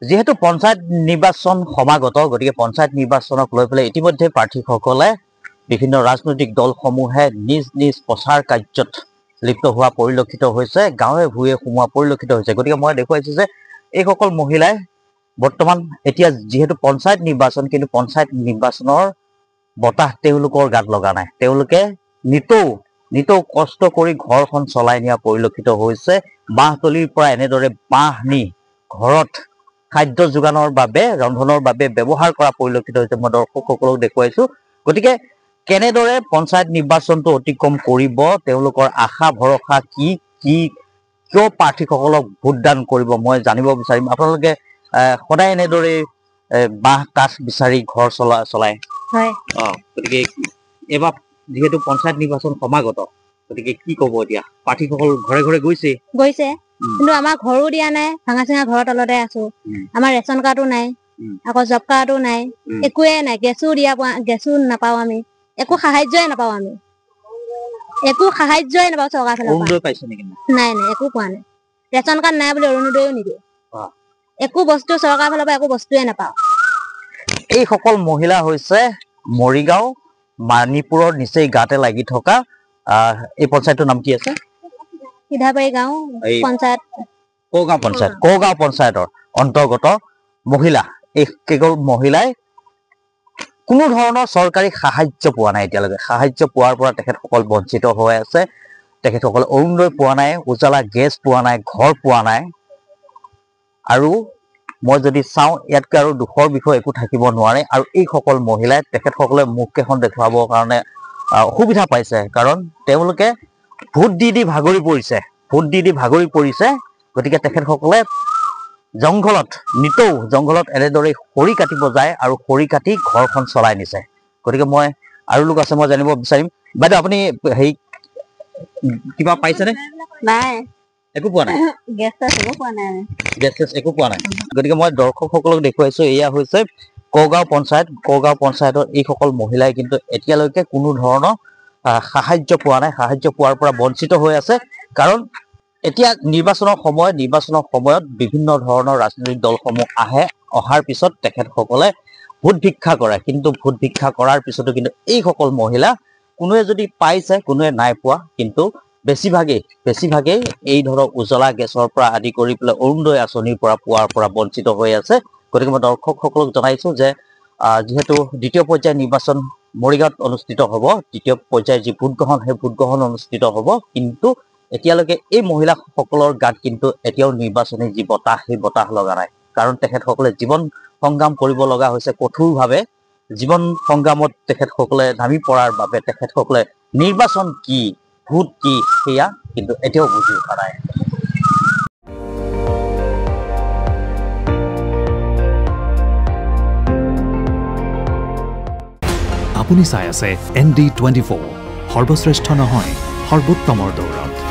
যেহেতু পঞ্চায়ত নিৰ্বাচন সমাগত গতিকে পঞ্চায়ত নিৰ্বাচনক লৈ পেলাই ইতিমধ্যে প্ৰাৰ্থীসকলে বিভিন্ন ৰাজনৈতিক দলসমূহে নিজ নিজ প্ৰচাৰ কাৰ্যত লিপ্ত হোৱা পৰিলক্ষিত হৈছে গাঁৱে ভূঞে সোমোৱা পৰিলক্ষিত হৈছে গতিকে মই দেখুৱাইছো যে এইসকল মহিলাই বৰ্তমান এতিয়া যেহেতু পঞ্চায়ত নিৰ্বাচন কিন্তু পঞ্চায়ত নিৰ্বাচনৰ বতাহ তেওঁলোকৰ গাত লগা নাই তেওঁলোকে নিতৌ কষ্ট কৰি ঘৰখন চলাই নিয়া পৰিলক্ষিত হৈছে বাঁহতলিৰ পৰা এনেদৰে বাঁহ নি ঘৰত খাদ্য যোগানৰ বাবে ৰন্ধনৰ বাবে ব্যৱহাৰ কৰা পৰিলক্ষিত হৈছে মই দৰ্শকসকলক দেখুৱাইছো গতিকে কেনেদৰে পঞ্চায়ত নিৰ্বাচনটো অতিক্ৰম কৰিব তেওঁলোকৰ আশা ভৰসা কি কিয় প্ৰাৰ্থীসকলক ভোটদান কৰিব মই জানিব বিচাৰিম আপোনালোকে সদায় এনেদৰে বাঁহ কাঠ বিচাৰি ঘৰ চলাই হয় গতিকে এবাৰ যেহেতু পঞ্চায়ত নিৰ্বাচন সমাগত গতিকে কি ক'ব এতিয়া প্ৰাৰ্থীসকল ঘৰে ঘৰে গৈছে কিন্তু আমাৰ ঘৰো দিয়া নাই ভাঙা চিঙা ঘৰৰ তলতে আছো আমাৰ ৰেচন কাৰ্ডো নাই আকৌ জব কাৰ্ডো নাই একোৱে নাই গেছো নাপাওঁ আমি একো সাহায্যই নাপাওঁ চৰকাৰ ফালৰ পৰা নাই একো পোৱা নাই ৰেচন কাৰ্ড নাই বুলি অৰুণোদয়ো নিদিয়ে একো বস্তু চৰকাৰ ফালৰ পৰা একো বস্তুৱে নাপাওঁ এইসকল মহিলা হৈছে মৰিগাঁও মানিপুৰৰ নিচেই গাতে লাগি থকা এই পঞ্চায়তৰ নাম কি আছে সিধাবাৰী গাঁও পঞ্চায়ত কগাঁও পঞ্চায়তৰ অন্তৰ্গত মহিলা এই কেৱল মহিলাই কোনো ধৰণৰ চৰকাৰী সাহায্য পোৱা নাই এতিয়ালৈকে সাহায্য পোৱাৰ পৰা তেখেতসকল বঞ্চিত হৈ আছে তেখেতসকলে অৰুণোদয় পোৱা নাই উজালা গেছ পোৱা নাই ঘৰ পোৱা নাই আৰু মই যদি চাওঁ ইয়াতকৈ আৰু দুখৰ বিষয় একো থাকিব নোৱাৰে আৰু এইসকল মহিলাই তেখেতসকলে মুখকেইখন দেখুৱাবৰ কাৰণে অসুবিধা পাইছে কাৰণ তেওঁলোকে ভোট দি ভাগৰি পৰিছে গতিকে তেখেতসকলে জংঘলত এনেদৰে খৰি কাটিব যায় আৰু খৰি কাটি ঘৰখন চলাই নিছে গতিকে মই আৰু লোক আছে মই জানিব বিচাৰিম বাইদেউ আপুনি হেৰি কিবা পাইছেনে নাই একো পোৱা নাই গেছ একো পোৱা নাই গতিকে মই দৰ্শকসকলক দেখুৱাইছো এয়া হৈছে কগাঁও পঞ্চায়তৰ এইসকল মহিলাই কিন্তু এতিয়ালৈকে কোনো ধৰণৰ সাহায্য পোৱা নাই সাহায্য পোৱাৰ পৰা বঞ্চিত হৈ আছে কাৰণ এতিয়া নিৰ্বাচনৰ সময়ত বিভিন্ন ধৰণৰ ৰাজনৈতিক দলসমূহ অহাৰ পিছত তেখেতসকলে ভোট ভিক্ষা কৰে কিন্তু ভোট ভিক্ষা কৰাৰ পিছতো কিন্তু এইসকল মহিলা কোনোৱে যদি পাইছে কোনোৱে নাই পোৱা কিন্তু বেছিভাগেই এই ধৰক উজলা গেছৰ পৰা আদি কৰি পেলাই অৰুণোদয় আঁচনিৰ পৰা পোৱাৰ পৰা বঞ্চিত হৈ আছে গতিকে মই দৰ্শকসকলক জনাইছো যে যিহেতু দ্বিতীয় পৰ্যায়ৰ নিৰ্বাচন মৰিগাঁৱত অনুষ্ঠিত হ'ব দ্বিতীয় পৰ্যায়ৰ যি ভোটগ্ৰহণ সেই ভোটগ্ৰহণ অনুষ্ঠিত হ'ব কিন্তু এতিয়ালৈকে এই মহিলাসকলৰ গাত কিন্তু এতিয়াও নিৰ্বাচনী যি বতাহ সেই বতাহ লগা নাই কাৰণ তেখেতসকলে জীৱন সংগ্ৰাম কৰিব লগা হৈছে কঠোৰভাৱে জীৱন সংগ্ৰামত তেখেতসকলে নামি পৰাৰ বাবে তেখেতসকলে নিৰ্বাচন কি ভোট কি সেয়া কিন্তু এতিয়াও বুজি উঠা নাই আপুনি চাই আছে ND24 সৰ্বশ্ৰেষ্ঠ নহয় সৰ্বোত্তমৰ দৌৰত